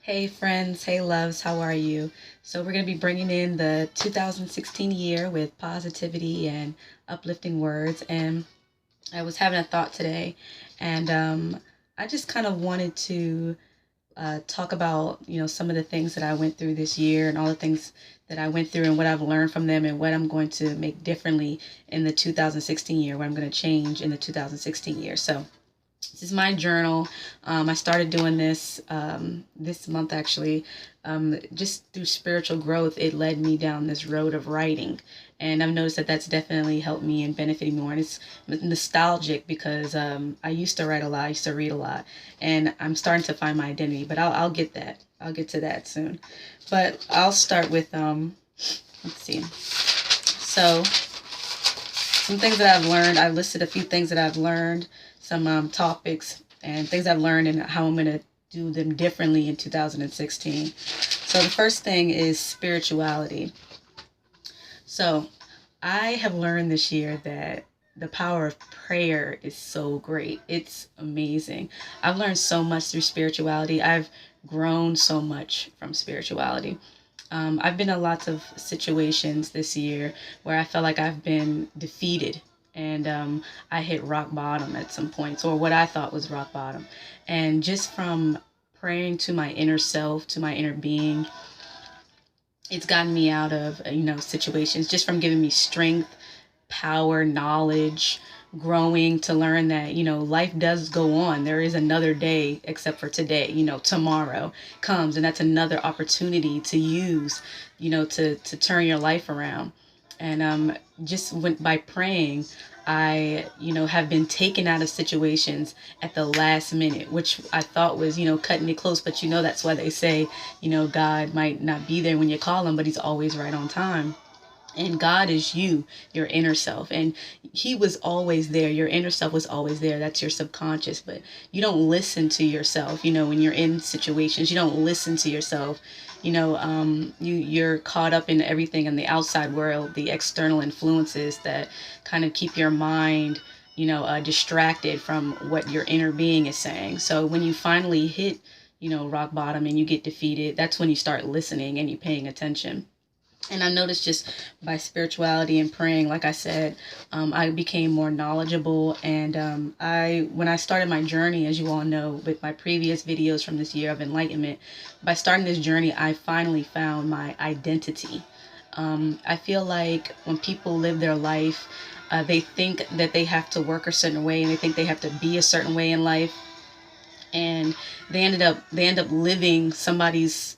Hey friends, hey loves, how are you? So we're going to be bringing in the 2016 year with positivity and uplifting words. And I was having a thought today, and I just kind of wanted to talk about some of the things that I went through this year and all the things that I went through and what I've learned from them and what I'm going to make differently in the 2016 year, what I'm going to change in the 2016 year. So this is my journal. I started doing this this month actually. Just through spiritual growth, it led me down this road of writing, and I've noticed that that's definitely helped me and benefited me more. And it's nostalgic because I used to write a lot, I used to read a lot, and I'm starting to find my identity. But I'll get that. I'll get to that soon. But I'll start with let's see. So some things that I've learned. I've listed a few things that I've learned, some topics and things I've learned and how I'm going to do them differently in 2016. So the first thing is spirituality. So I have learned this year that the power of prayer is so great. It's amazing. I've learned so much through spirituality. I've grown so much from spirituality. I've been in lots of situations this year where I felt like I've been defeated, and I hit rock bottom at some points, or what I thought was rock bottom. And just from praying to my inner self, to my inner being, it's gotten me out of situations, just from giving me strength, power, knowledge, growing to learn that life does go on. There is another day except for today. Tomorrow comes, and that's another opportunity to use, to turn your life around. And just went by praying, I have been taken out of situations at the last minute, which I thought was cutting it close. But that's why they say God might not be there when you call him, but he's always right on time. And God is you, your inner self. And he was always there. Your inner self was always there. That's your subconscious. But you don't listen to yourself, when you're in situations. You don't listen to yourself. You're caught up in everything in the outside world, the external influences that kind of keep your mind, distracted from what your inner being is saying. So when you finally hit, rock bottom and you get defeated, that's when you start listening and you paying attention. And I noticed just by spirituality and praying, like I said, I became more knowledgeable. And when I started my journey, as you all know, with my previous videos from this year of enlightenment, by starting this journey, I finally found my identity. I feel like when people live their life, they think that they have to work a certain way, and they think they have to be a certain way in life, and they end up living somebody's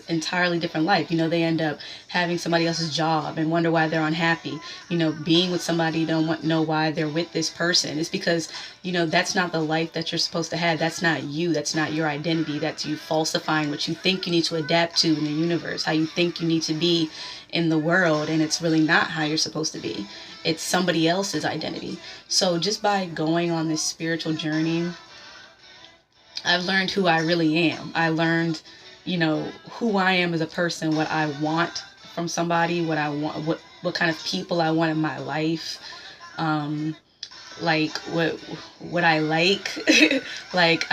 entirely different life. They end up having somebody else's job and wonder why they're unhappy. Being with somebody, you don't know why they're with this person. It's because that's not the life that you're supposed to have. That's not you. That's not your identity. That's you falsifying what you think you need to adapt to in the universe, how you think you need to be in the world, and it's really not how you're supposed to be. It's somebody else's identity. So just by going on this spiritual journey, I've learned who I really am. I learned, who I am as a person, what I want from somebody, what I want, what kind of people I want in my life, um, like what I like. like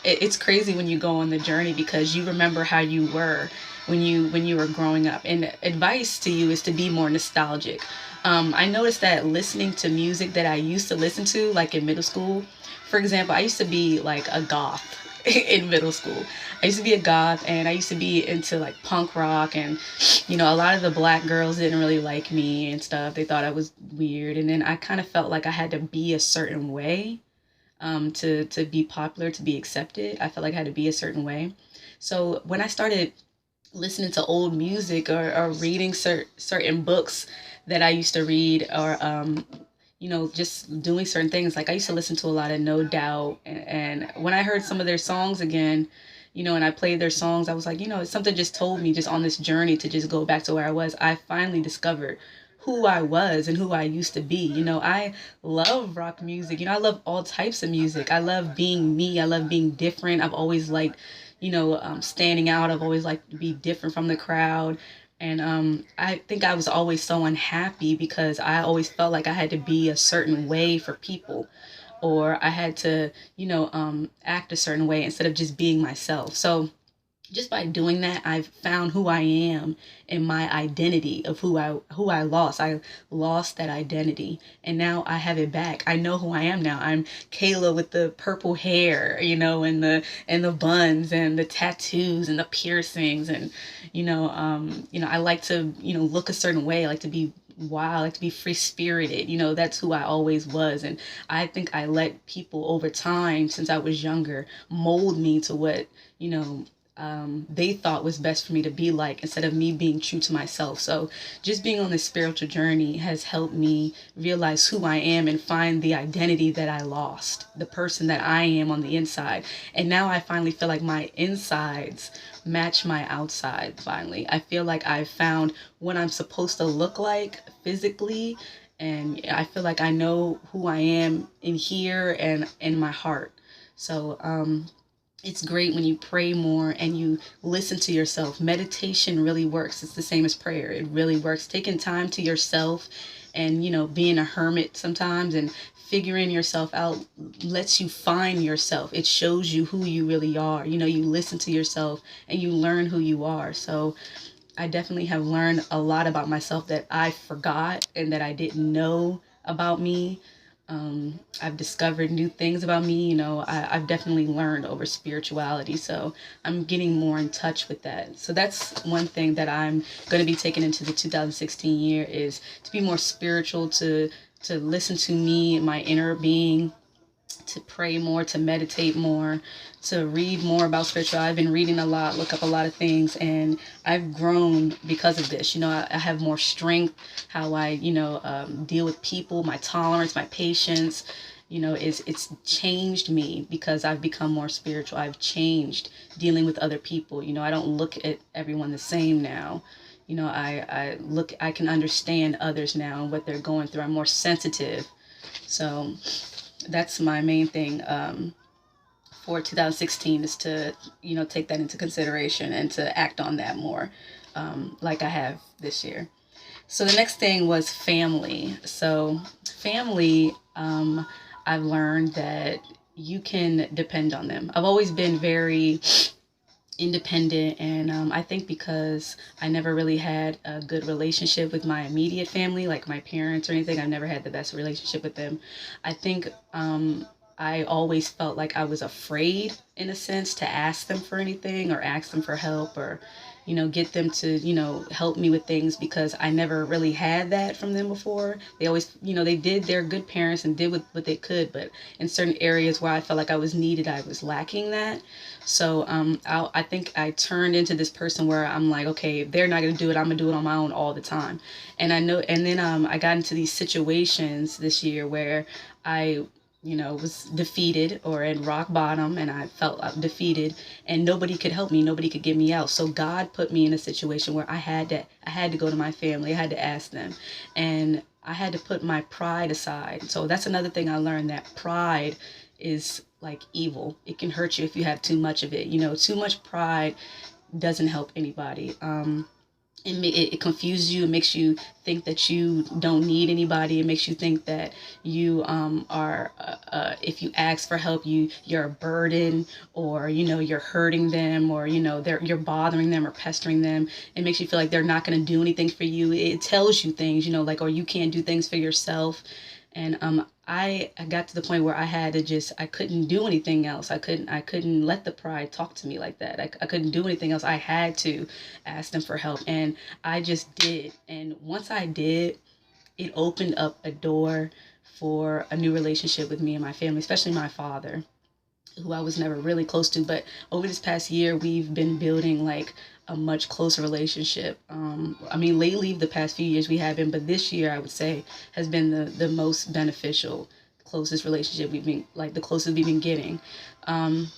it's crazy when you go on the journey because you remember how you were when you were growing up. And advice to you is to be more nostalgic. I noticed that listening to music that I used to listen to, like in middle school, for example, I used to be like a goth in middle school. I used to be a goth, and I used to be into like punk rock, and a lot of the black girls didn't really like me and stuff. They thought I was weird, and then I kind of felt like I had to be a certain way to be popular, to be accepted. I felt like I had to be a certain way. So when I started listening to old music, or reading certain books that I used to read, or just doing certain things. Like I used to listen to a lot of No Doubt, and when I heard some of their songs again, and I played their songs, I was like, something just told me, just on this journey to just go back to where I was. I finally discovered who I was and who I used to be. I love rock music. I love all types of music. I love being me. I love being different. I've always liked, standing out. I've always liked to be different from the crowd. And I think I was always so unhappy because I always felt like I had to be a certain way for people, or I had to, act a certain way instead of just being myself. So just by doing that, I've found who I am and my identity of who I lost. I lost that identity, and now I have it back. I know who I am now. I'm Kayla with the purple hair, and the buns and the tattoos and the piercings, and I like to look a certain way. I like to be wild, I like to be free spirited. That's who I always was, and I think I let people over time since I was younger mold me to what they thought was best for me to be like instead of me being true to myself. So just being on this spiritual journey has helped me realize who I am and find the identity that I lost, the person that I am on the inside. And now I finally feel like my insides match my outside. Finally, I feel like I've found what I'm supposed to look like physically, and I feel like I know who I am in here and in my heart. So it's great when you pray more and you listen to yourself. Meditation really works. It's the same as prayer. It really works. Taking time to yourself and, being a hermit sometimes and figuring yourself out lets you find yourself. It shows you who you really are. You listen to yourself and you learn who you are. So I definitely have learned a lot about myself that I forgot and that I didn't know about me. I've discovered new things about me. I've definitely learned over spirituality. So I'm getting more in touch with that. So that's one thing that I'm going to be taking into the 2016 year is to be more spiritual, to listen to me, my inner being, to pray more, to meditate more, to read more about spirituality. I've been reading a lot, look up a lot of things, and I've grown because of this. I have more strength, how I, deal with people, my tolerance, my patience. It's changed me because I've become more spiritual. I've changed dealing with other people. I don't look at everyone the same now. I can understand others now and what they're going through. I'm more sensitive. So that's my main thing for 2016 is to take that into consideration and to act on that more, like I have this year. So the next thing was family. So family, I've learned that you can depend on them. I've always been very independent, and I think because I never really had a good relationship with my immediate family, like my parents or anything. I've never had the best relationship with them. I think I always felt like I was afraid in a sense to ask them for anything or ask them for help, or get them to help me with things, because I never really had that from them before. They always, they did, they're good parents and did what they could, but in certain areas where I felt like I was needed, I was lacking that. So I think I turned into this person where I'm like, okay, if they're not gonna do it, I'm gonna do it on my own all the time. And I know, and then I got into these situations this year where I was defeated or at rock bottom, and I felt defeated, and nobody could help me. Nobody could get me out. So God put me in a situation where I had to go to my family. I had to ask them, and I had to put my pride aside. So that's another thing I learned, that pride is like evil. It can hurt you if you have too much of it. Too much pride doesn't help anybody. It confuses you. It makes you think that you don't need anybody. It makes you think that you are if you ask for help, you're a burden, or you're hurting them, or you're bothering them or pestering them. It makes you feel like they're not going to do anything for you. It tells you things, like, or you can't do things for yourself. And I got to the point where I couldn't do anything else. I couldn't let the pride talk to me like that. I couldn't do anything else. I had to ask them for help, and I just did. And once I did, it opened up a door for a new relationship with me and my family, especially my father, who I was never really close to. But over this past year, we've been building like a much closer relationship. I mean, lately, the past few years we have been, but this year I would say has been the most beneficial, closest relationship we've been, like the closest we've been getting. Um,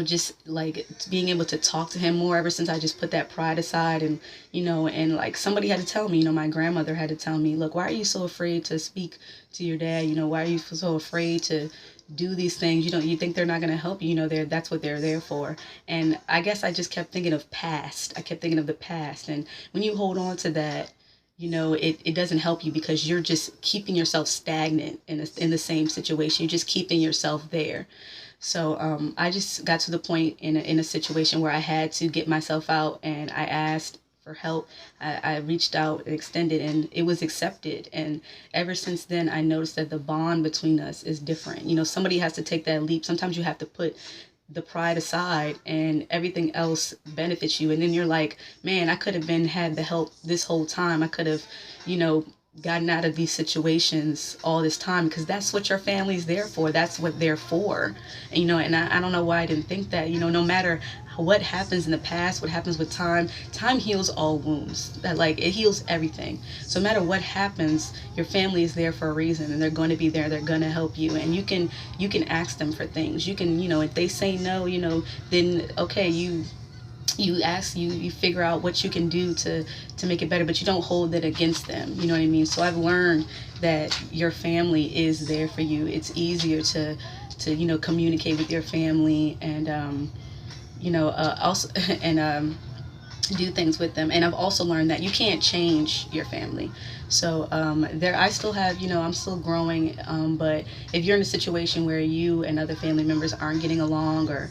just like being able to talk to him more ever since I just put that pride aside. And, and like somebody had to tell me, my grandmother had to tell me, look, why are you so afraid to speak to your dad? Why are you so afraid to do these things? You think they're not going to help you? That's what they're there for. And I guess I just kept thinking of past. I kept thinking of the past. And when you hold on to that, it doesn't help you because you're just keeping yourself stagnant in the same situation. You're just keeping yourself there. So I just got to the point in a situation where I had to get myself out, and I asked for help. I reached out and extended, and it was accepted. And ever since then, I noticed that the bond between us is different. Somebody has to take that leap. Sometimes you have to put the pride aside and everything else benefits you, and then you're like, man, I could have been had the help this whole time. I could have you know gotten out of these situations all this time, because that's what your family's there for. That's what they're for. And I don't know why I didn't think that. No matter what happens in the past, what happens with time heals all wounds. That, like, it heals everything. So no matter what happens, your family is there for a reason, and they're going to be there. They're going to help you, and you can ask them for things. You can, if they say no, then okay, you ask, you figure out what you can do to make it better, but you don't hold it against them. You know what I mean? So I've learned that your family is there for you. It's easier to communicate with your family, and also and do things with them. And I've also learned that you can't change your family. So there, I still have, I'm still growing. But if you're in a situation where you and other family members aren't getting along, or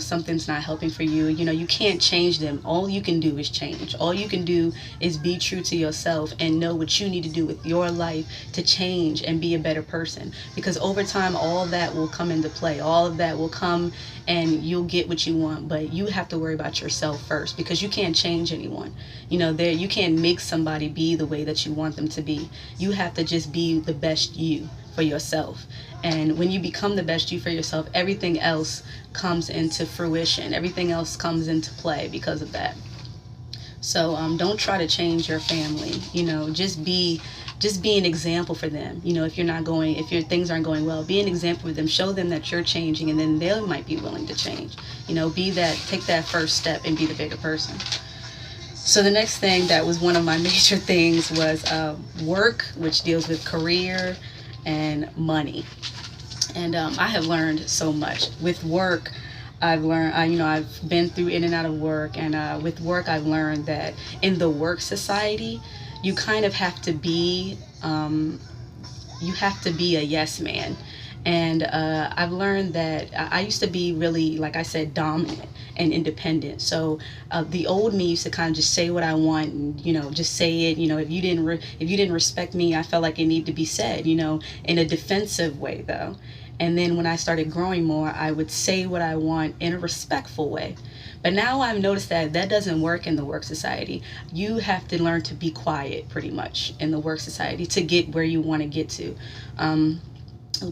something's not helping for you, you can't change them. All you can do is change. All you can do is be true to yourself and know what you need to do with your life to change and be a better person. Because over time, all of that will come into play. All of that will come, and you'll get what you want. But you have to worry about yourself first, because you can't change anyone. You can't make somebody be the way that you want them to be. You have to just be the best you for yourself. And when you become the best you for yourself, everything else comes into fruition. Everything else comes into play because of that. So don't try to change your family. Just be an example for them. If your things aren't going well, be an example for them. Show them that you're changing, and then they might be willing to change. Take that first step and be the bigger person. So the next thing that was one of my major things was work, which deals with career and money. And I have learned so much with work. I've learned, I've been through in and out of work, and with work, I've learned that in the work society, you kind of have to be, a yes man. And I've learned that I used to be really, like I said, dominant and independent. So the old me used to kind of just say what I want, and just say it. If you didn't respect me, I felt like it needed to be said. In a defensive way, though. And then when I started growing more, I would say what I want in a respectful way. But now I've noticed that that doesn't work in the work society. You have to learn to be quiet, pretty much, in the work society to get where you want to get to.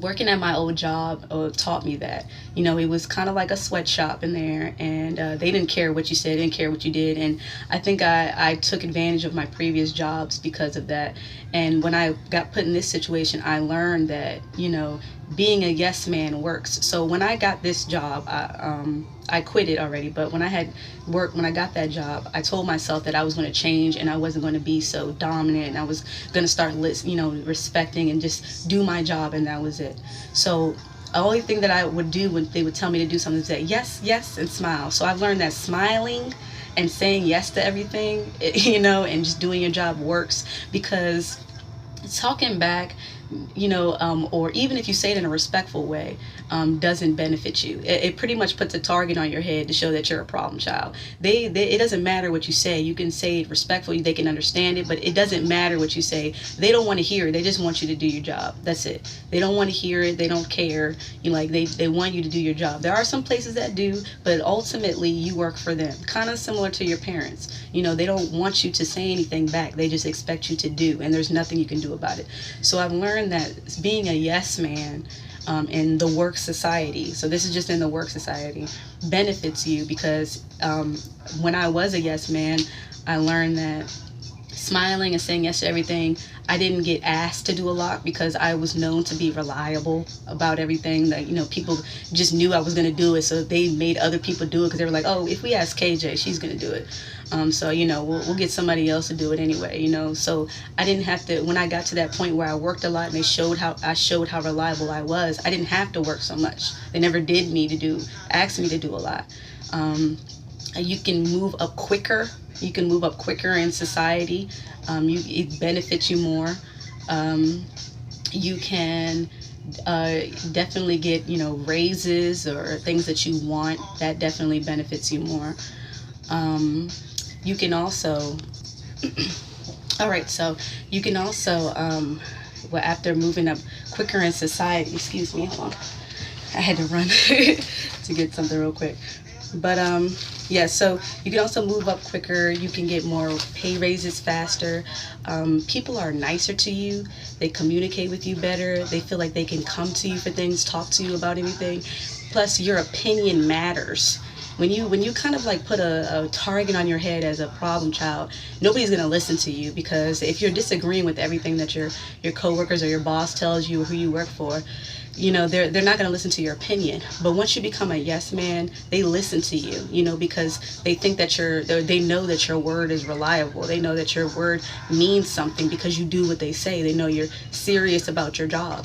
Working at my old job taught me that. It was kind of like a sweatshop in there, and they didn't care what you said, didn't care what you did. And I think I took advantage of my previous jobs because of that. And when I got put in this situation, I learned that being a yes man works. So when I got this job, I quit it already, but when I got that job, I told myself that I was going to change, and I wasn't going to be so dominant, and I was going to start respecting and just do my job, and that was it. So the only thing that I would do when they would tell me to do something is say yes, yes, and smile. So I've learned that smiling and saying yes to everything, and just doing your job works, because talking back, or even if you say it in a respectful way, doesn't benefit you. It pretty much puts a target on your head to show that you're a problem child. It doesn't matter what you say. You can say it respectfully, they can understand it, but it doesn't matter what you say. They don't want to hear it. They just want you to do your job. That's it. They don't want to hear it. They don't care. They want you to do your job. There are some places that do, but ultimately you work for them. Kind of similar to your parents. They don't want you to say anything back. They just expect you to do, and there's nothing you can do about it. So I've learned that being a yes man in the work society, so this is just in the work society, benefits you, because when I was a yes man, I learned that smiling and saying yes to everything, I didn't get asked to do a lot, because I was known to be reliable about everything. That people just knew I was going to do it, so they made other people do it, because they were like, oh, if we ask KJ, she's going to do it. So we'll get somebody else to do it anyway. So I didn't have to. When I got to that point where I worked a lot, and I showed how reliable I was, I didn't have to work so much. They never did ask me to do a lot. You can move up quicker. You can move up quicker in society. It benefits you more. Um, you can definitely get, raises or things that you want. That definitely benefits you more. Um, you can also, all right, so you can also, well, after moving up quicker in society, excuse me, hold on. I had to run to get something real quick. But yeah, so you can also move up quicker. You can get more pay raises faster. People are nicer to you. They communicate with you better. They feel like they can come to you for things, talk to you about anything. Plus, your opinion matters. When you kind of like put a target on your head as a problem child, nobody's gonna listen to you, because if you're disagreeing with everything that your coworkers or your boss tells you or who you work for, they're not going to listen to your opinion. But once you become a yes man, they listen to you, because they think that they know that your word is reliable. They know that your word means something because you do what they say. They know you're serious about your job.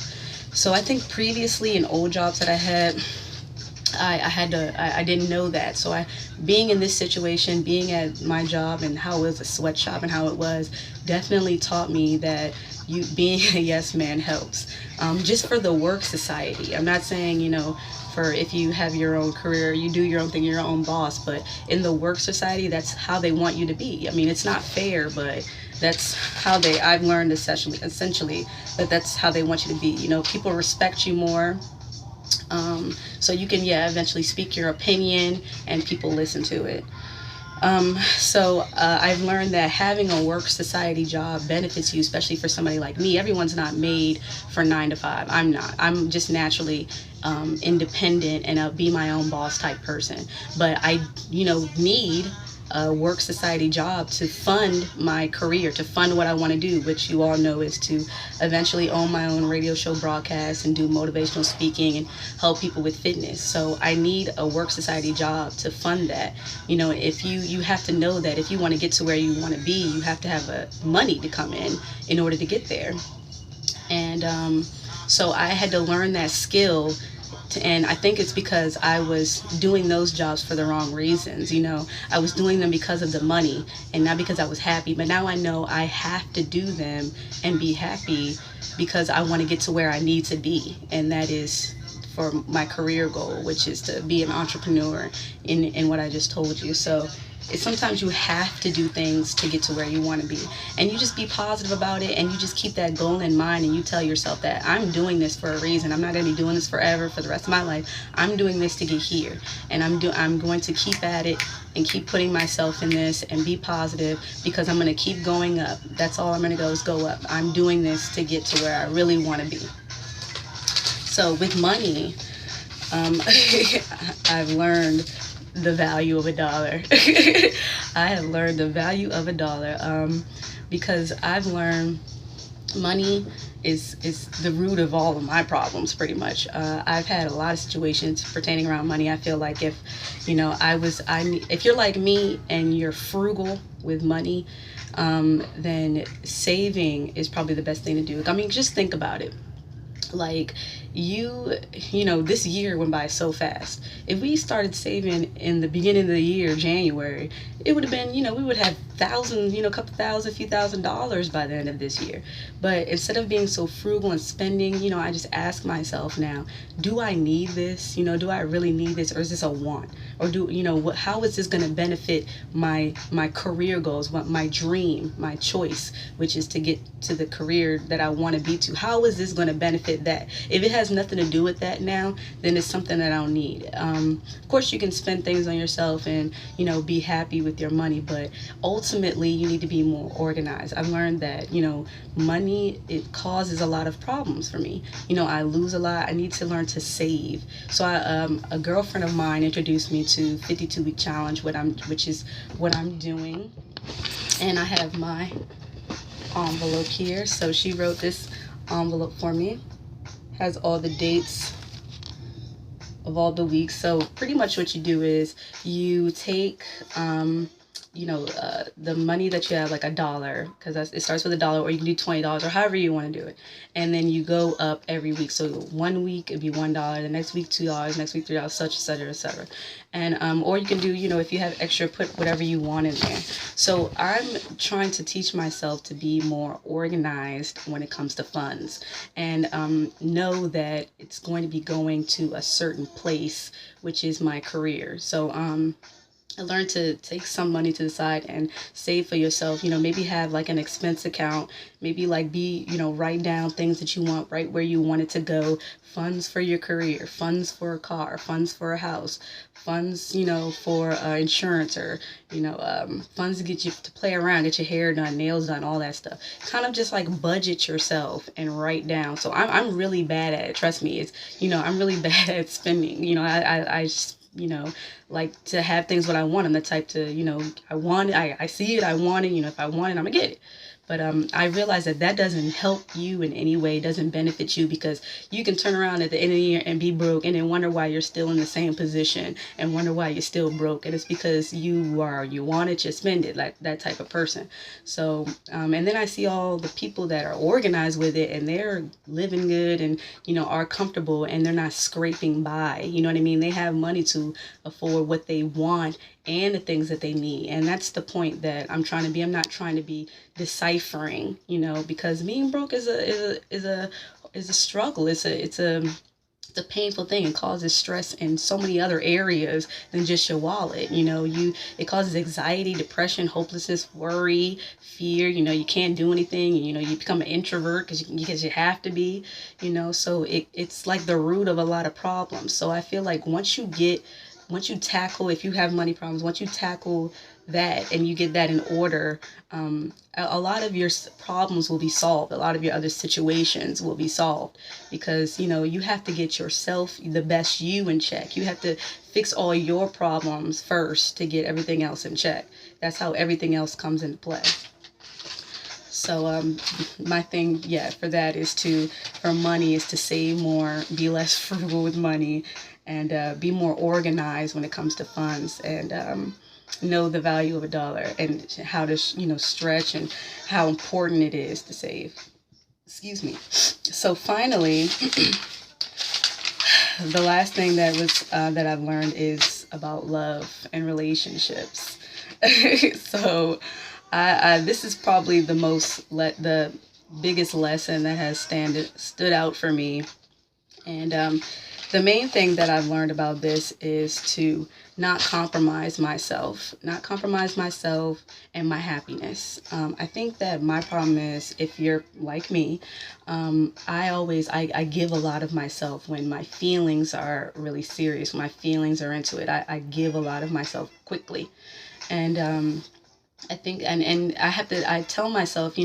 So I think previously in old jobs that I had, I didn't know that. So being in this situation, being at my job and how it was a sweatshop and how it was, definitely taught me that being a yes man helps. Just for the work society. I'm not saying, for if you have your own career, you do your own thing, you're your own boss, but in the work society, that's how they want you to be. I mean, it's not fair, but that's how I've learned essentially that that's how they want you to be. People respect you more. So you can, eventually speak your opinion and people listen to it. So I've learned that having a work society job benefits you, especially for somebody like me. Everyone's not made for 9 to 5. I'm not. I'm just naturally independent and a be my own boss type person. But I, need a work society job to fund my career, to fund what I want to do, which you all know is to eventually own my own radio show broadcast and do motivational speaking and help people with fitness. So I need a work society job to fund that. If you have to know that if you want to get to where you want to be, you have to have money to come in order to get there. And so I had to learn that skill, and I think it's because I was doing those jobs for the wrong reasons. I was doing them because of the money and not because I was happy. But now I know I have to do them and be happy because I want to get to where I need to be, and that is for my career goal, which is to be an entrepreneur in what I just told you. So sometimes you have to do things to get to where you want to be, and you just be positive about it, and you just keep that goal in mind, and you tell yourself that I'm doing this for a reason. I'm not going to be doing this forever for the rest of my life. I'm doing this to get here, and I'm going to keep at it and keep putting myself in this and be positive, because I'm going to keep going up. That's all I'm going to go is go up. I'm doing this to get to where I really want to be. So with money, I've learned the value of a dollar. I have learned the value of a dollar because I've learned money is the root of all of my problems, pretty much. I've had a lot of situations pertaining around money. I feel like if you're like me and you're frugal with money, then saving is probably the best thing to do. I mean, just think about it. Like this year went by so fast. If we started saving in the beginning of the year, January, it would have been, we would have couple thousand, few $1,000s by the end of this year. But instead of being so frugal and spending, I just ask myself now, do I need this? Do I really need this, or is this a want? Or how is this going to benefit my career goals, my dream, my choice, which is to get to the career that I want to be to? How is this going to benefit that? If it has nothing to do with that now, then it's something that I don't need. Of course, you can spend things on yourself and, be happy with your money, but ultimately you need to be more organized. I've learned that, money, it causes a lot of problems for me. I lose a lot. I need to learn to save. So a girlfriend of mine introduced me to 52-week challenge, which is what I'm doing. And I have my envelope here. So she wrote this envelope for me. Has all the dates of all the weeks. So pretty much what you do is you take the money that you have, like $1, because it starts with $1, or you can do $20, or however you want to do it, and then you go up every week. So 1 week it'd be $1, the next week $2, next week $3, such, etc., etc. And or you can do, if you have extra, put whatever you want in there. So I'm trying to teach myself to be more organized when it comes to funds, and know that it's going to be going to a certain place, which is my career. So I learned to take some money to the side and save for yourself. Maybe have like an expense account. Maybe like write down things that you want, right where you want it to go. Funds for your career, funds for a car, funds for a house, funds, for insurance, or, funds to get you to play around, get your hair done, nails done, all that stuff. Kind of just like budget yourself and write down. So I'm really bad at it. Trust me. I'm really bad at spending. I like to have things what I want. I'm the type to, I want it, I see it, I want it, if I want it, I'm gonna get it. But I realize that doesn't help you in any way, doesn't benefit you, because you can turn around at the end of the year and be broke, and then wonder why you're still in the same position, and wonder why you're still broke. And it's because you want it, you spend it, like that type of person. So, and then I see all the people that are organized with it, and they're living good, and, are comfortable, and they're not scraping by. You know what I mean? They have money to afford what they want and the things that they need. And that's the point that I'm trying to be. I'm not trying to be deciphering, because being broke is a struggle. It's a painful thing. It causes stress in so many other areas than just your wallet. It causes anxiety, depression, hopelessness, worry, fear. You can't do anything. You become an introvert because you have to be. So it's like the root of a lot of problems. So I feel like once you tackle, if you have money problems, once you tackle that and you get that in order, a lot of your problems will be solved. A lot of your other situations will be solved, because, you have to get yourself, the best you, in check. You have to fix all your problems first to get everything else in check. That's how everything else comes into play. So my thing, for that for money is to save more, be less frugal with money, and be more organized when it comes to funds, and know the value of $1, and how to stretch, and how important it is to save. Excuse me. So finally, the last thing that I've learned is about love and relationships. So this is probably the biggest lesson that has stood out for me. And the main thing that I've learned about this is to not compromise myself and my happiness. I think that my problem is, if you're like me, I give a lot of myself when my feelings are really serious, when my feelings are into it. I give a lot of myself quickly. And I think, and I tell myself,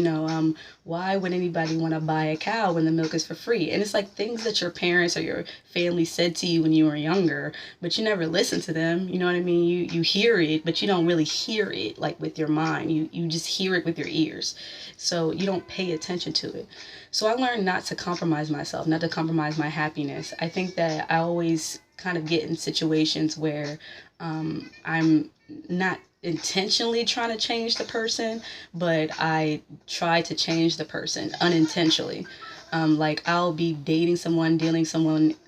why would anybody want to buy a cow when the milk is for free? And it's like things that your parents or your family said to you when you were younger, but you never listen to them. You know what I mean? You hear it, but you don't really hear it like with your mind. You just hear it with your ears. So you don't pay attention to it. So I learned not to compromise myself, not to compromise my happiness. I think that I always kind of get in situations where I'm not intentionally trying to change the person, but I try to change the person unintentionally. Like I'll be dating someone, dealing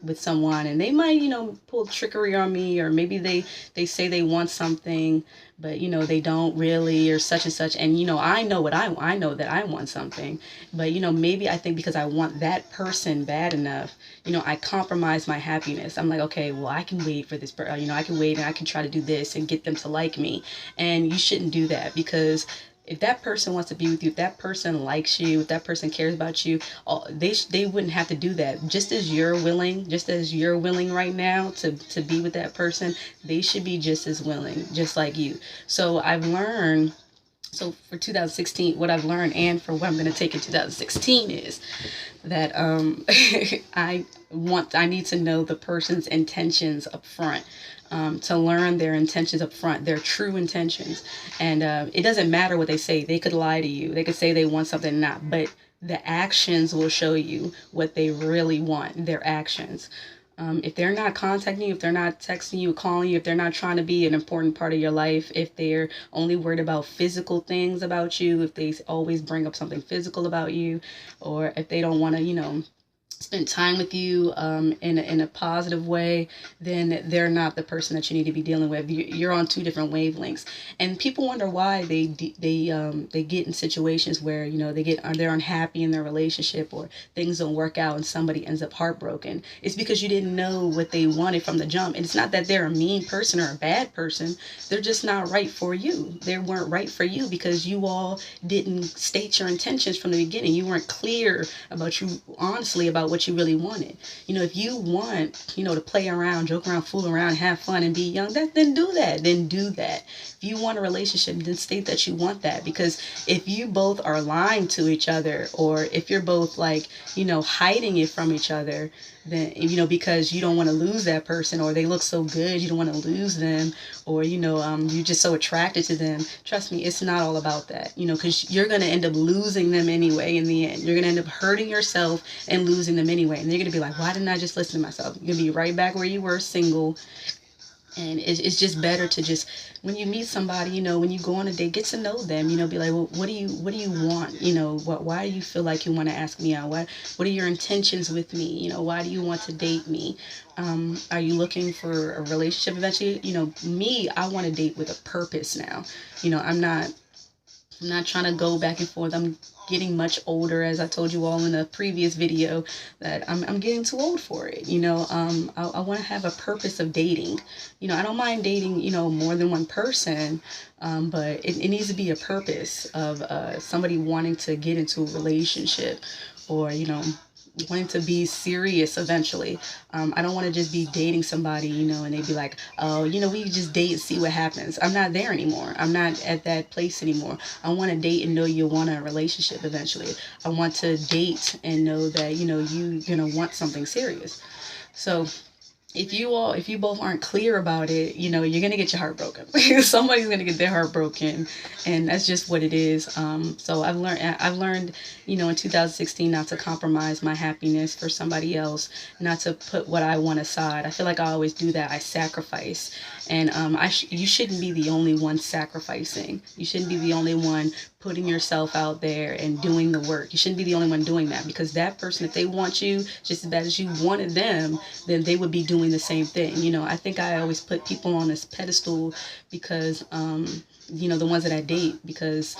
with someone, and they might, pull trickery on me, or maybe they say they want something, but they don't really, or such and such. And I know I know that I want something, but maybe I think because I want that person bad enough, I compromise my happiness. I'm like, okay, well, I can wait for this, I can wait, and I can try to do this and get them to like me. And you shouldn't do that, because if that person wants to be with you, if that person likes you, if that person cares about you, they wouldn't have to do that. Just as you're willing right now to be with that person, they should be just as willing, just like you. So for 2016, what I've learned, and for what I'm going to take in 2016, is that I need to know the person's intentions up front. To learn their intentions up front, their true intentions. And it doesn't matter what they say. They could lie to you. They could say they want something or not, but the actions will show you what they really want, their actions. If they're not contacting you, if they're not texting you, calling you, if they're not trying to be an important part of your life, if they're only worried about physical things about you, if they always bring up something physical about you, or if they don't want to, spend time with you in a positive way, then they're not the person that you need to be dealing with. You're on two different wavelengths, and people wonder why they get in situations where they're unhappy in their relationship, or things don't work out and somebody ends up heartbroken. It's because you didn't know what they wanted from the jump, and it's not that they're a mean person or a bad person. They're just not right for you. They weren't right for you because you all didn't state your intentions from the beginning. You weren't clear about you honestly about what you really wanted. If you want, to play around, joke around, fool around, have fun, and be young, then do that. Then do that. If you want a relationship, then state that you want that. Because if you both are lying to each other, or if you're both hiding it from each other, then, because you don't want to lose that person, or they look so good, you don't want to lose them, or, you're just so attracted to them. Trust me, it's not all about that, because you're going to end up losing them anyway in the end. You're going to end up hurting yourself and losing them anyway. And they're going to be like, why didn't I just listen to myself? You're going to be right back where you were, single. And it's just better to just, when you meet somebody, when you go on a date, get to know them, be like, well, what do you want? Why do you feel like you want to ask me out? What are your intentions with me? Why do you want to date me? Are you looking for a relationship eventually? Me, I want to date with a purpose now. I'm not trying to go back and forth. I'm getting much older, as I told you all in a previous video, that I'm getting too old for it. I want to have a purpose of dating. I don't mind dating, more than one person, but it needs to be a purpose of somebody wanting to get into a relationship, or, wanting to be serious eventually. I don't want to just be dating somebody, and they'd be like, oh, we just date and see what happens. I'm not there anymore. I'm not at that place anymore. I want to date and know you want a relationship eventually. I want to date and know that, you're going to want something serious. So if you both aren't clear about it, you're gonna get your heart broken. Somebody's gonna get their heart broken, and that's just what it is. So I've learned, in 2016, not to compromise my happiness for somebody else, not to put what I want aside. I feel like I always do that. I sacrifice, and you shouldn't be the only one sacrificing. You shouldn't be the only one putting yourself out there and doing the work. You shouldn't be the only one doing that, because that person, if they want you just as bad as you wanted them, then they would be doing the same thing. I think I always put people on this pedestal because, the ones that I date, because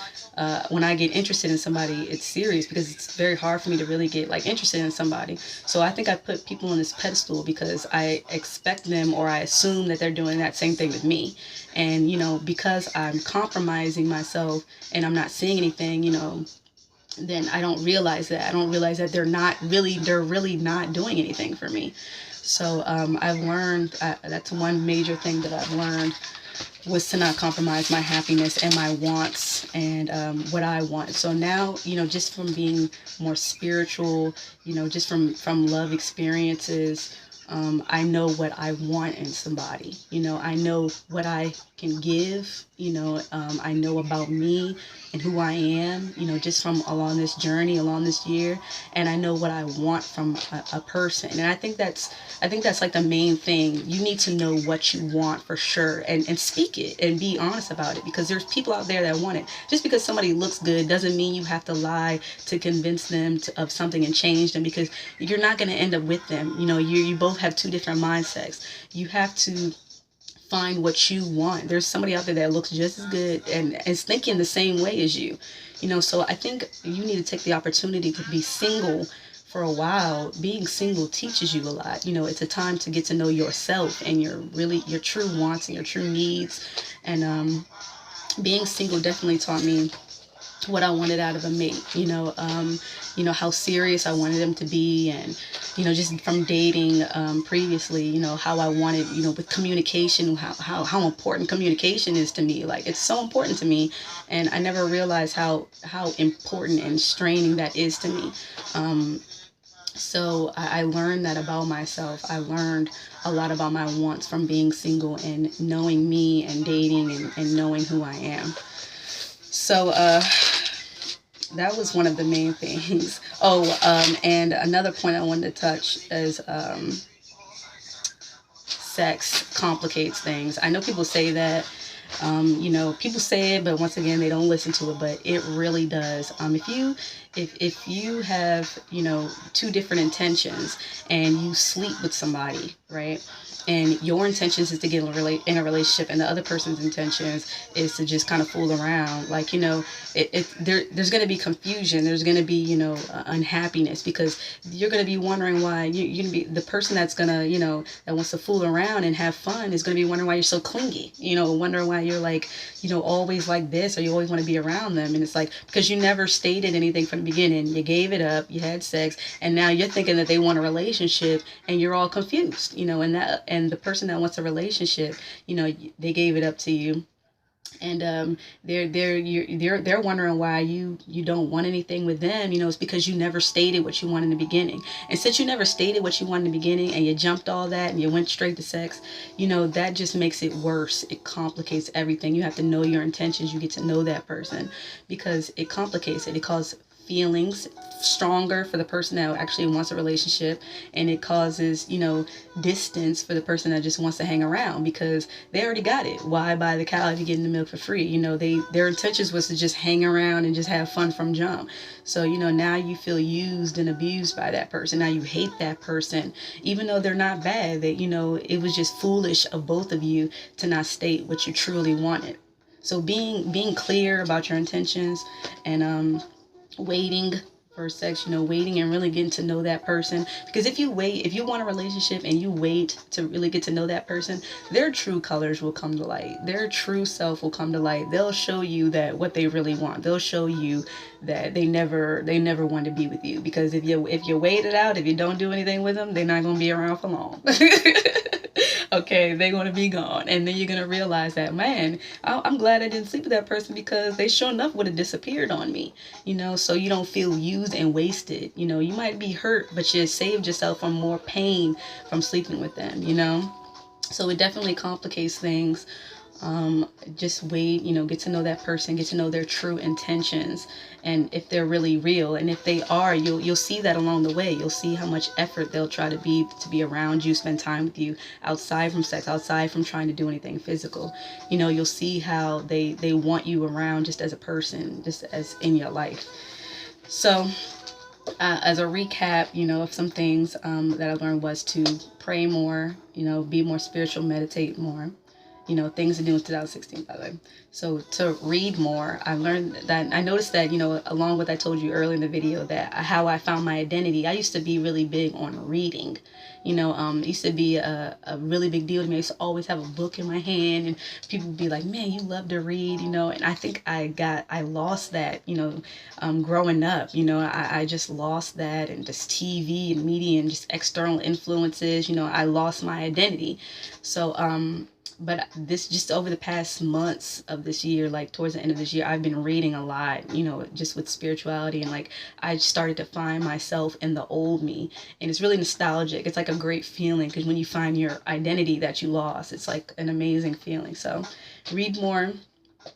when I get interested in somebody, it's serious, because it's very hard for me to really get interested in somebody. So I think I put people on this pedestal because I expect them, or I assume that they're doing that same thing with me. And, because I'm compromising myself and I'm not seeing anything, then I don't realize that. I don't realize that they're really not doing anything for me. So I've learned, that's one major thing that I've learned, was to not compromise my happiness and my wants, and what I want. So now, just from being more spiritual, just from love experiences, I know what I want in somebody. I know what I can give. I know about me and who I am, just from along this journey, along this year, and I know what I want from a person. And I think that's like the main thing. You need to know what you want for sure, and speak it and be honest about it, because there's people out there that want it. Just because somebody looks good doesn't mean you have to lie to convince them of something and change them, because you're not going to end up with them. You both have two different mindsets. You have to find what you want. There's somebody out there that looks just as good and is thinking the same way as you. So I think you need to take the opportunity to be single for a while. Being single teaches you a lot. It's a time to get to know yourself and your true wants and your true needs. And being single definitely taught me what I wanted out of a mate, how serious I wanted them to be, and, just from dating previously, how I wanted, with communication, how important communication is to me. Like, it's so important to me, and I never realized how important and straining that is to me. So I learned that about myself. I learned a lot about my wants from being single and knowing me and dating and knowing who I am. So that was one of the main things. Oh, and another point I wanted to touch is sex complicates things. I know people say that, people say it, but once again, they don't listen to it, but it really does. If you have, two different intentions and you sleep with somebody, right? And your intentions is to get in a relationship, and the other person's intentions is to just kind of fool around. Like, there's going to be confusion. There's going to be, unhappiness, because you're going to be wondering why you're going to be the person that's going to, that wants to fool around and have fun is going to be wondering why you're so clingy, wondering why you're like, always like this, or you always want to be around them. And it's like, because you never stated anything from the beginning. You gave it up, you had sex, and now you're thinking that they want a relationship, and you're all confused, and the person that wants a relationship, they gave it up to you, and they're wondering why you don't want anything with them. It's because you never stated what you want in the beginning. And since you never stated what you want in the beginning, and you jumped all that and you went straight to sex, that just makes it worse. It complicates everything. You have to know your intentions. You get to know that person, because it complicates it. It causes feelings stronger for the person that actually wants a relationship, and it causes distance for the person that just wants to hang around, because they already got it. Why buy the cow if you're getting the milk for free? Their intentions was to just hang around and just have fun from jump. So now you feel used and abused by that person. Now you hate that person, even though they're not bad. That it was just foolish of both of you to not state what you truly wanted. So being clear about your intentions, and waiting for sex, waiting and really getting to know that person. Because if you want a relationship and you wait to really get to know that person, their true colors will come to light. Their true self will come to light. They'll show you that what they really want. They'll show you that they never want to be with you. Because if you wait it out, if you don't do anything with them, they're not going to be around for long. Okay, they're going to be gone. And then you're going to realize that, man, I'm glad I didn't sleep with that person, because they sure enough would have disappeared on me, so you don't feel used and wasted. You might be hurt, but you saved yourself from more pain from sleeping with them, So it definitely complicates things. Just wait, get to know that person, get to know their true intentions, and if they're really real. And if they are, you'll see that along the way. You'll see how much effort they'll try to be around you, spend time with you outside from sex, outside from trying to do anything physical. You'll see how they want you around just as a person, just as in your life. So as a recap, of some things that I learned was to pray more, be more spiritual, meditate more. Things to do in 2016, by the way. So to read more, I noticed that, along with I told you earlier in the video, that how I found my identity. I used to be really big on reading. It used to be a really big deal to me. I used to always have a book in my hand, and people would be like, man, you love to read, and I think I lost that, growing up. I just lost that, and just TV and media and just external influences, I lost my identity. So, but this just over the past months of this year, like towards the end of this year, I've been reading a lot, just with spirituality, and like I started to find myself in the old me, and it's really nostalgic. It's like a great feeling, because when you find your identity that you lost, it's like an amazing feeling. So read more,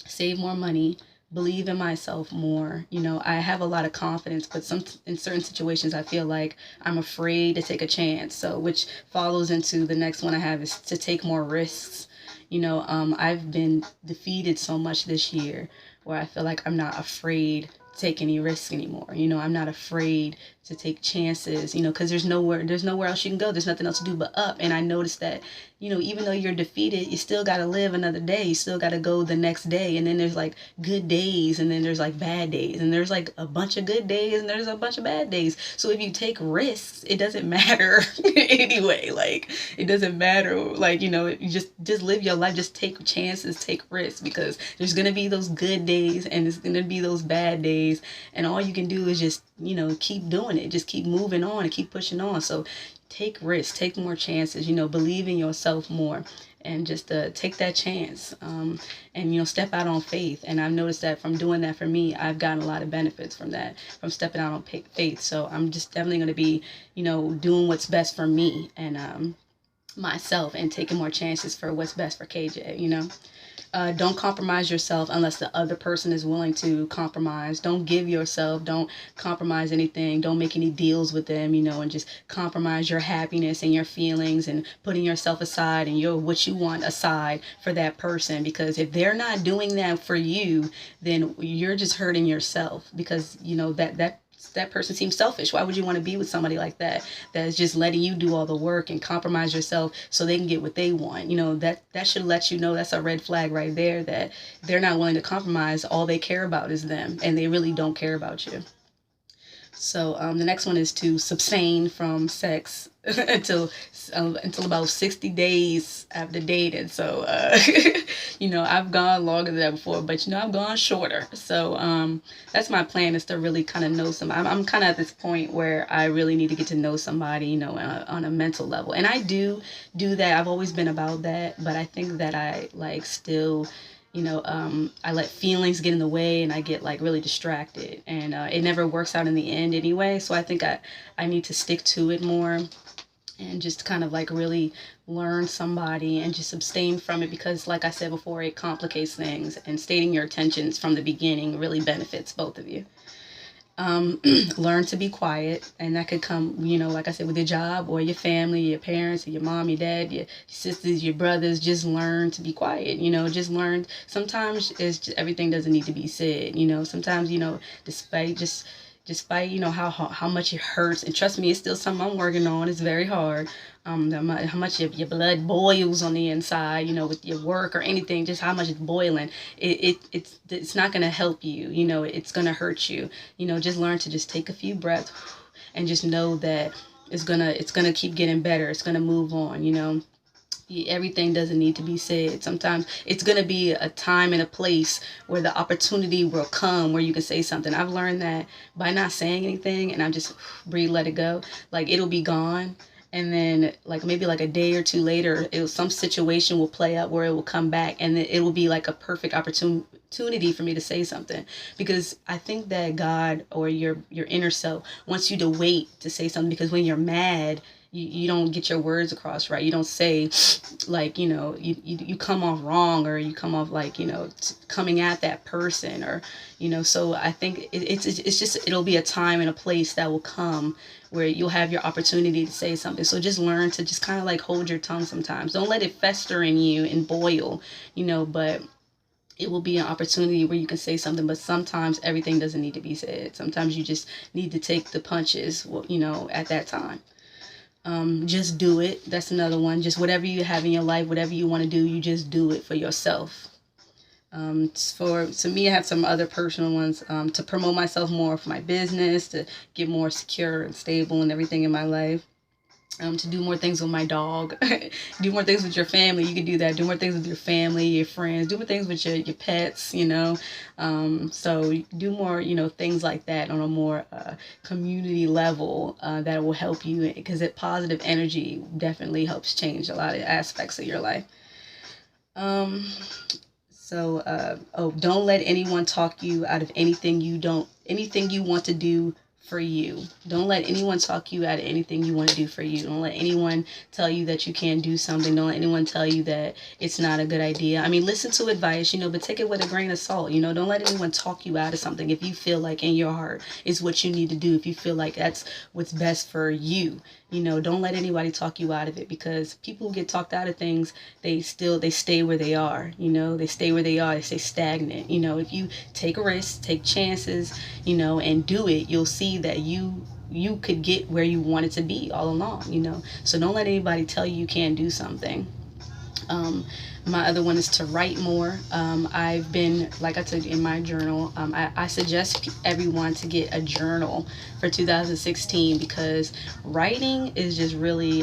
save more money, believe in myself more. I have a lot of confidence, but in certain situations I feel like I'm afraid to take a chance. So which follows into the next one I have, is to take more risks. I've been defeated so much this year, where I feel like I'm not afraid to take any risks anymore. I'm not afraid to take chances, because there's nowhere else you can go. There's nothing else to do but up. And I noticed that, even though you're defeated, you still got to live another day. You still got to go the next day. And then there's like good days, and then there's like bad days, and there's like a bunch of good days, and there's a bunch of bad days. So if you take risks, it doesn't matter anyway. Like, it doesn't matter. Like, you just live your life. Just take chances, take risks, because there's going to be those good days, and there's going to be those bad days. And all you can do is just, keep doing it. Just keep moving on and keep pushing on. So take risks, take more chances, believe in yourself more, and just take that chance, and step out on faith. And I've noticed that from doing that, for me, I've gotten a lot of benefits from that, from stepping out on faith. So I'm just definitely going to be, doing what's best for me, and myself and taking more chances for what's best for KJ, you know? Don't compromise yourself unless the other person is willing to compromise. Don't give yourself, don't compromise anything, don't make any deals with them, you know, and just compromise your happiness and your feelings and putting yourself aside and your what you want aside for that person. Because if they're not doing that for you, then you're just hurting yourself, because you know that person seems selfish. Why would you want to be with somebody like that, that's just letting you do all the work and compromise yourself so they can get what they want? You know, that should let you know that's a red flag right there, that they're not willing to compromise. All they care about is them, and they really don't care about you. So the next one is to abstain from sex until about 60 days after dating. So you know, I've gone longer than that before, but you know, I've gone shorter. So that's my plan, is to really kind of know somebody. I'm kind of at this point where I really need to get to know somebody, you know, on a mental level, and I do that. I've always been about that, but I think that I like still, you know, I let feelings get in the way, and I get like really distracted, and it never works out in the end anyway. So I think I need to stick to it more, and just kind of like really learn somebody and just abstain from it, because like I said before, it complicates things, and stating your intentions from the beginning really benefits both of you. Learn to be quiet, and that could come, you know, like I said, with your job or your family, your parents, or your mom, your dad, your sisters, your brothers. Just learn to be quiet, you know, just learn. Sometimes it's just, everything doesn't need to be said, you know. Sometimes, you know, despite you know how much it hurts, and trust me, it's still something I'm working on. It's very hard. How much your blood boils on the inside, you know, with your work or anything, just how much it's boiling. It's not gonna help you, you know. It's gonna hurt you, you know. Just learn to just take a few breaths, and just know that it's gonna keep getting better. It's gonna move on, you know. Everything doesn't need to be said. Sometimes it's going to be a time and a place where the opportunity will come where you can say something. I've learned that by not saying anything, and I just breathe, let it go, like it'll be gone. And then like maybe like a day or two later, some situation will play out where it will come back, and it will be like a perfect opportunity for me to say something, because I think that God or your inner self wants you to wait to say something, because when you're mad, you don't get your words across right. You don't say, like, you know, you come off wrong, or you come off like, you know, coming at that person, or, you know. So I think it's just, it'll be a time and a place that will come where you'll have your opportunity to say something. So just learn to just kind of like hold your tongue sometimes. Don't let it fester in you and boil, you know, but it will be an opportunity where you can say something. But sometimes everything doesn't need to be said. Sometimes you just need to take the punches, you know, at that time. Just do it. That's another one. Just whatever you have in your life, whatever you want to do, you just do it for yourself. To me, I have some other personal ones, to promote myself more for my business, to get more secure and stable and everything in my life. To do more things with my dog, do more things with your family. You can do that. Do more things with your family, your friends. Do more things with your pets, you know. So do more, you know, things like that on a more community level, that will help you, because that positive energy definitely helps change a lot of aspects of your life. Um, don't let anyone talk you out of anything you want to do for you. Don't let anyone talk you out of anything you want to do for you. Don't let anyone tell you that you can't do something. Don't let anyone tell you that it's not a good idea. I mean, listen to advice, you know, but take it with a grain of salt. You know, don't let anyone talk you out of something if you feel like in your heart is what you need to do. If you feel like that's what's best for you, you know, don't let anybody talk you out of it, because people who get talked out of things, they stay where they are. You know, they stay where they are. They stay stagnant. You know, if you take risks, take chances, you know, and do it, you'll see that you could get where you wanted to be all along, you know. So don't let anybody tell you can't do something. Um, my other one is to write more. I've been, like I said in my journal, I suggest everyone to get a journal for 2016, because writing is just really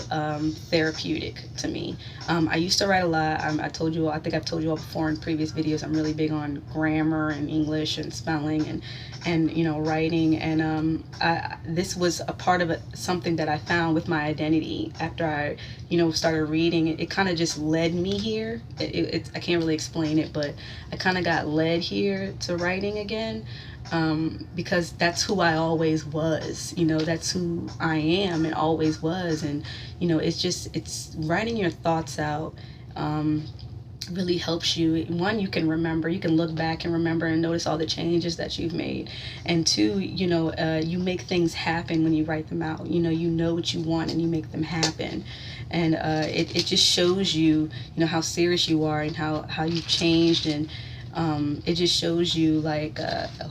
therapeutic to me. I used to write a lot. I think I've told you all before in previous videos, I'm really big on grammar and English and spelling and you know, writing. And this was a part of something that I found with my identity after I, you know, started reading. It kind of just led me here. I can't really explain it, but I kind of got led here to writing again, because that's who I always was. That's who I am and always was. And it's writing your thoughts out. Really helps you. One, you can remember, you can look back and remember and notice all the changes that you've made. And two, you make things happen when you write them out. You know what you want and you make them happen. And it just shows you, how serious you are and how you've changed. And it just shows you like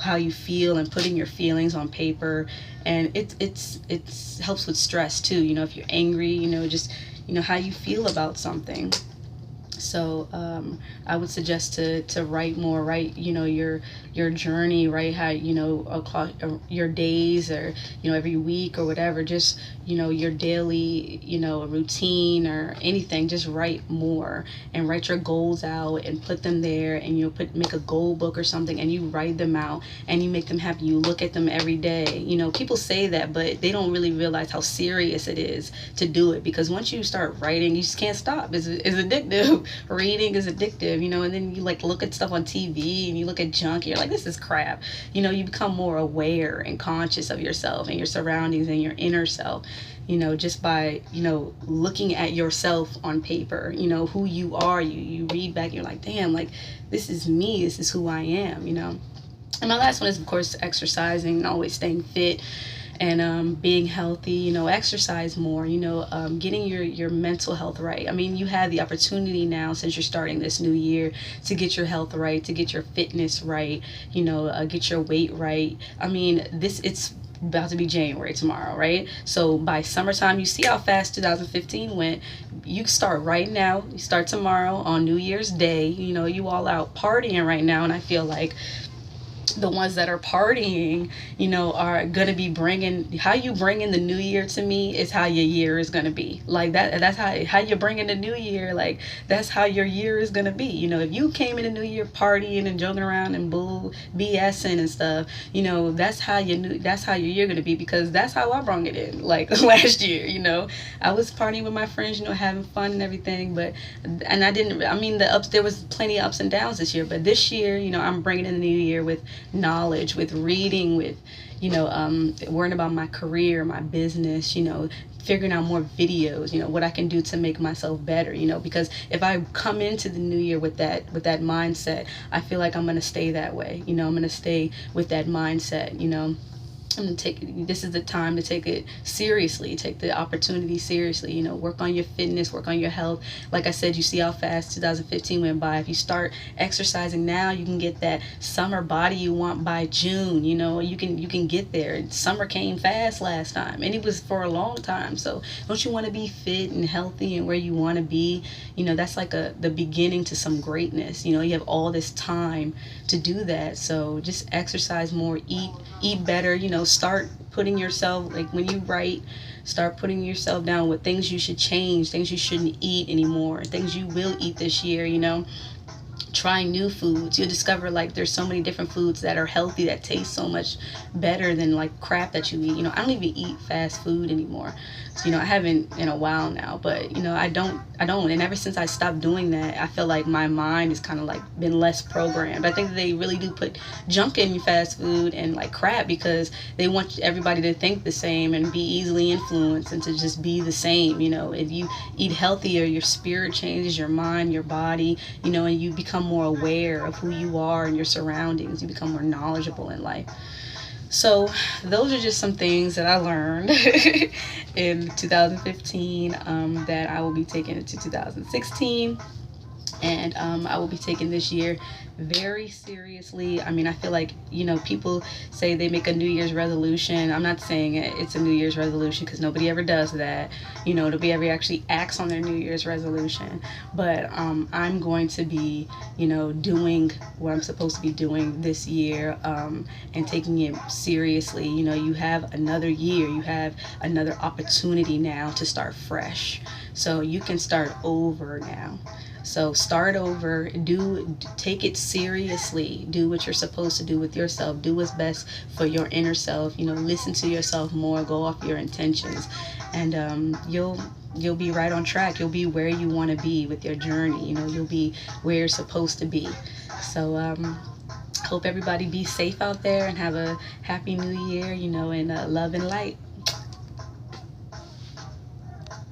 how you feel, and putting your feelings on paper. And it's helps with stress too. If you're angry, just how you feel about something. So I would suggest to write more, write your journey, write how across your days, or every week or whatever, just your daily routine or anything. Just write more and write your goals out and put them there, and make a goal book or something, and you write them out and you make them happen. You look at them every day. People say that, but they don't really realize how serious it is to do it, because once you start writing, you just can't stop. It's addictive. Reading is addictive, and then you like look at stuff on TV and you look at junk and you're like, this is crap. You become more aware and conscious of yourself and your surroundings and your inner self, just by, looking at yourself on paper, who you are. You read back and you're like, damn, like this is me, this is who I am. And my last one is, of course, exercising and always staying fit and being healthy. Exercise more, getting your mental health right. I mean, you have the opportunity now, since you're starting this new year, to get your health right, to get your fitness right, get your weight right. I mean, it's about to be January tomorrow, right? So by summertime, you see how fast 2015 went. You start right now. You start tomorrow on New Year's Day. You all out partying right now, and I feel like the ones that are partying, are gonna be bringing, how you bring in the new year, to me, is how your year is gonna be. Like that's how you bring in the new year. Like that's how your year is gonna be. If you came in the new year partying and joking around and BSing and stuff, that's how your year gonna be, because that's how I brought it in. Like last year, I was partying with my friends, having fun and everything, and I didn't. I mean, there was plenty of ups and downs this year, but this year, I'm bringing in the new year with knowledge, with reading, with worrying about my career, my business, figuring out more videos, what I can do to make myself better, because if I come into the new year with that mindset, I feel like I'm going to stay that way. I'm going to stay with that mindset. This is the time to take it seriously, take the opportunity seriously, work on your fitness, work on your health. Like I said, you see how fast 2015 went by. If you start exercising now, you can get that summer body you want by June. You can get there. Summer came fast last time, and it was for a long time. So don't you want to be fit and healthy and where you want to be? That's like the beginning to some greatness. You have all this time to do that. So just exercise more, eat better, start putting yourself, like when you write, start putting yourself down with things you should change, things you shouldn't eat anymore, things you will eat this year. Trying new foods. You'll discover like there's so many different foods that are healthy, that taste so much better than like crap that you eat. I don't even eat fast food anymore. So, I haven't in a while now, but I don't. And ever since I stopped doing that, I feel like my mind is kind of like been less programmed. I think they really do put junk in fast food and like crap, because they want everybody to think the same and be easily influenced and to just be the same. If you eat healthier, your spirit changes, your mind, your body, and you become more aware of who you are and your surroundings. You become more knowledgeable in life. So those are just some things that I learned in 2015 that I will be taking into 2016. And I will be taking this year very seriously. I mean, I feel like, people say they make a New Year's resolution. I'm not saying it's a New Year's resolution, because nobody ever does that. Nobody ever actually acts on their New Year's resolution. But I'm going to be, doing what I'm supposed to be doing this year, and taking it seriously. You have another year. You have another opportunity now to start fresh. So you can start over now. So start over, take it seriously, do what you're supposed to do with yourself, do what's best for your inner self, listen to yourself more, go off your intentions, and you'll you'll be right on track. You'll be where you want to be with your journey. You know, you'll be where you're supposed to be. So hope everybody be safe out there and have a happy new year, you know, and love and light.